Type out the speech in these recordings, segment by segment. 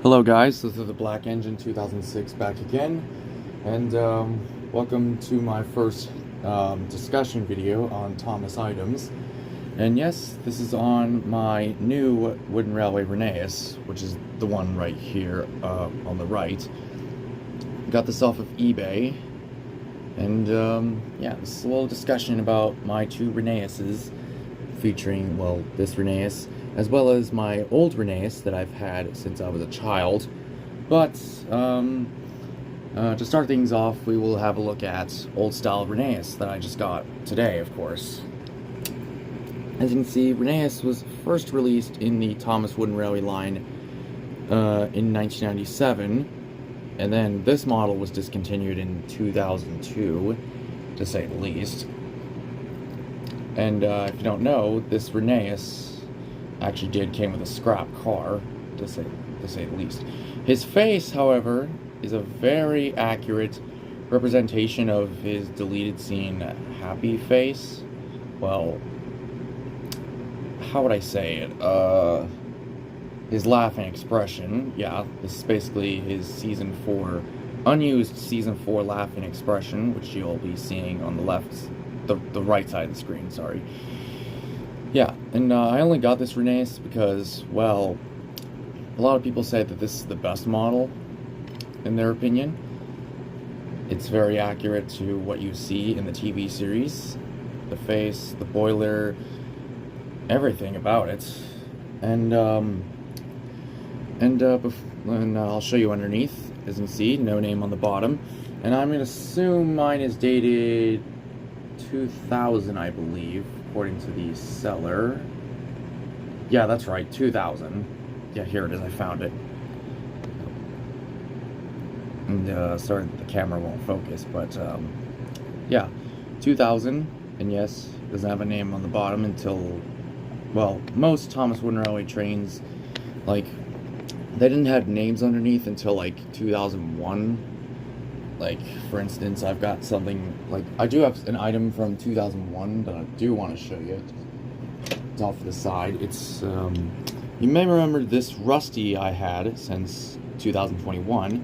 Hello guys, this is the Black Engine 2006 back again, and welcome to my first discussion video on Thomas items. And yes, this is on my new wooden railway Rheneas, which is the one right here on the right. Got this off of eBay, and yeah, this is a little discussion about my two Rheneases, featuring, well, this Rheneas, as well as my old Rheneas that I've had since I was a child. But to start things off, we will have a look at old style Rheneas that I just got today, of course. As you can see, Rheneas was first released in the Thomas Wooden Railway line in 1997, and then this model was discontinued in 2002, to say the least. And if you don't know, this Rheneas actually came with a scrap car, to say the least. His face, however, is a very accurate representation of his deleted scene happy face. Well, how would I say it? His laughing expression. Yeah, this is basically his season 4, unused season 4 laughing expression, which you'll be seeing on the left, the right side of the screen, sorry. Yeah, and I only got this Rheneas because, well, a lot of people say that this is the best model, in their opinion. It's very accurate to what you see in the TV series. The face, the boiler, everything about it. And I'll show you underneath. As you can see, no name on the bottom. And I'm going to assume mine is dated 2000, I believe, according to the seller. Yeah, that's right, 2000. Yeah, here it is, I found it. And, sorry that the camera won't focus, but, yeah, 2000, and yes, doesn't have a name on the bottom until, well, most Thomas Wooden Railway trains, like, they didn't have names underneath until, like, 2001. Like, for instance, I've got something, like, I do have an item from 2001 that I do want to show you. It's off to the side. It's, you may remember this Rusty I had since 2021.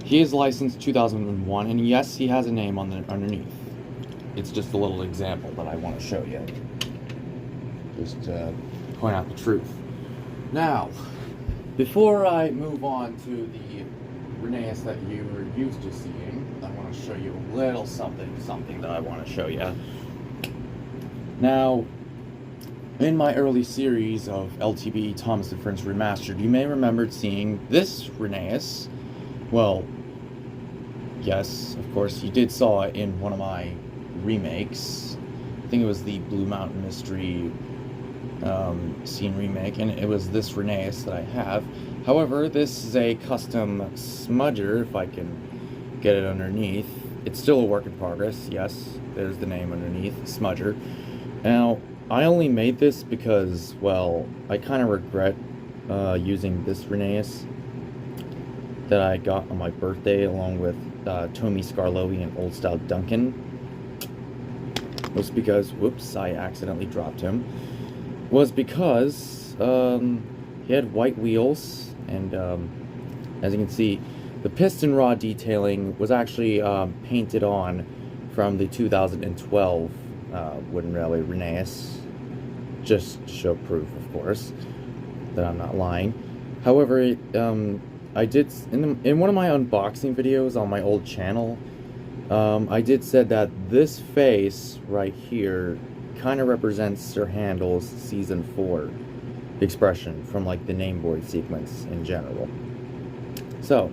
He is licensed 2001, and yes, he has a name on the underneath. It's just a little example that I want to show you. Just to point out the truth. Now, before I move on to the Rheneas that you were used to seeing, I want to show you a little something that I want to show you. Now, in my early series of L.T.B.E Thomas and Friends Remastered, you may remember seeing this Rheneas. Well, yes, of course, you did saw it in one of my remakes. I think it was the Blue Mountain Mystery scene remake, and it was this Rheneas that I have. However, this is a custom smudger, if I can get it underneath. It's still a work in progress, yes, there's the name underneath, smudger. Now, I only made this because, well, I kind of regret using this Rheneas that I got on my birthday along with Tommy Scarlovi and Old Style Duncan. Was because, whoops, I accidentally dropped him. Was because he had white wheels, and as you can see, the piston rod detailing was actually painted on from the 2012 Wooden Railway Rheneas, just to show proof, of course, that I'm not lying. However, I did, in one of my unboxing videos on my old channel, I did said that this face right here kind of represents Sir Handel's Season 4 expression from, like, the name board sequence in general. So,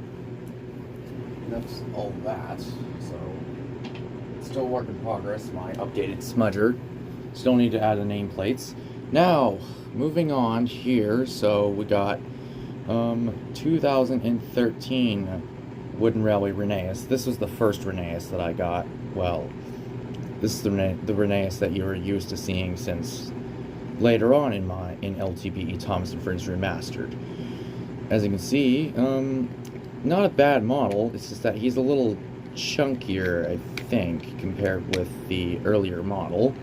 that's all that. So, it's still a work in progress, my updated smudger. Still need to add the nameplates. Now, moving on here, so we got 2013 Wooden Railway Rheneas. This was the first Rheneas that I got. Well, this is the Rheneas that you were used to seeing since later on in L.T.B.E Thomas and Friends Remastered. As you can see, not a bad model. It's just that he's a little chunkier, I think, compared with the earlier model.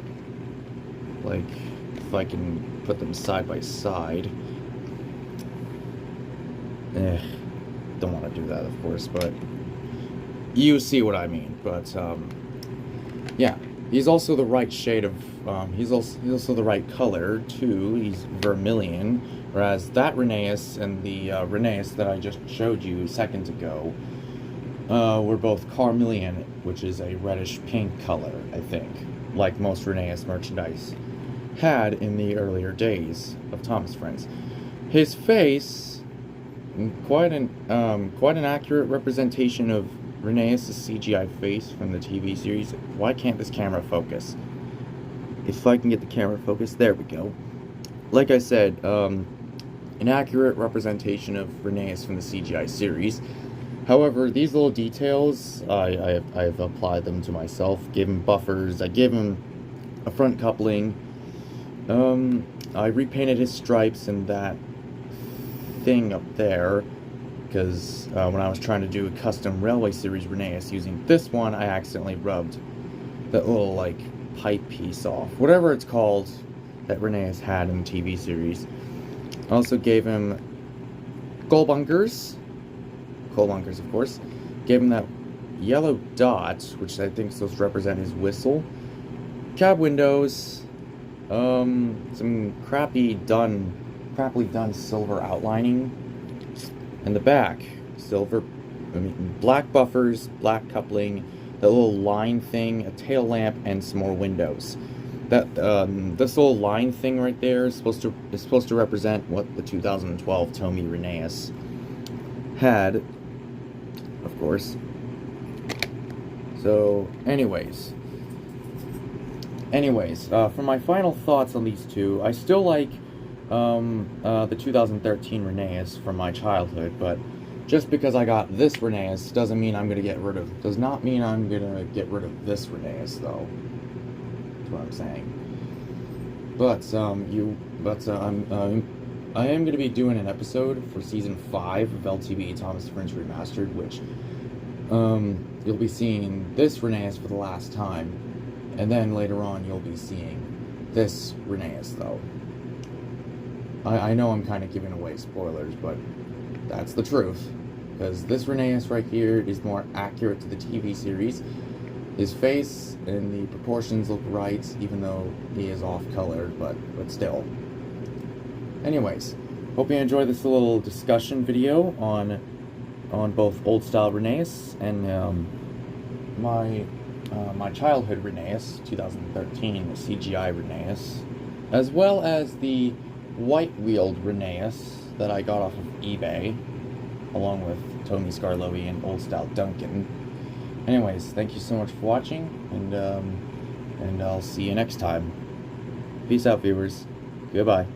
Like, if I can put them side by side. don't want to do that, of course, but you see what I mean. But yeah, he's also the right shade of he's also the right color too. He's vermilion, whereas that Rheneas and the Rheneas that I just showed you seconds ago were both carmelian, which is a reddish pink color, I think, like most Rheneas merchandise had in the earlier days of Thomas Friends. His face, quite an accurate representation of Rheneas' CGI face from the TV series. Why can't this camera focus? If I can get the camera focused, there we go. Like I said, an accurate representation of Rheneas from the CGI series. However, these little details, I've applied them to myself. Gave him buffers. I gave him a front coupling. I repainted his stripes and that thing up there, because when I was trying to do a custom Railway Series Rheneas using this one, I accidentally rubbed that little, like, pipe piece off. Whatever it's called that Rheneas had in the TV series. I also gave him coal bunkers, of course. Gave him that yellow dot, which I think is supposed to represent his whistle. Cab windows, some crappily done silver outlining, and the back, black buffers, black coupling, that little line thing, a tail lamp, and some more windows. That this little line thing right there is supposed to represent what the 2012 Tomy Rheneas had, of course. So, anyways, for my final thoughts on these two, I still like the 2013 Rheneas from my childhood, but just because I got this Rheneas does not mean I'm gonna get rid of this Rheneas, though. That's what I'm saying. But I am gonna be doing an episode for season 5 of L.T.B.E Thomas and Friends Remastered, which you'll be seeing this Rheneas for the last time, and then later on you'll be seeing this Rheneas, though. I know I'm kind of giving away spoilers, but that's the truth. Because this Rheneas right here is more accurate to the TV series. His face and the proportions look right, even though he is off-color, but still. Anyways, hope you enjoyed this little discussion video on both old-style Rheneas and my childhood Rheneas, 2013 CGI Rheneas, as well as the white-wheeled Rheneas that I got off of eBay, along with Tony Scarlowi and Old Style Duncan. Anyways, thank you so much for watching, and I'll see you next time. Peace out, viewers. Goodbye.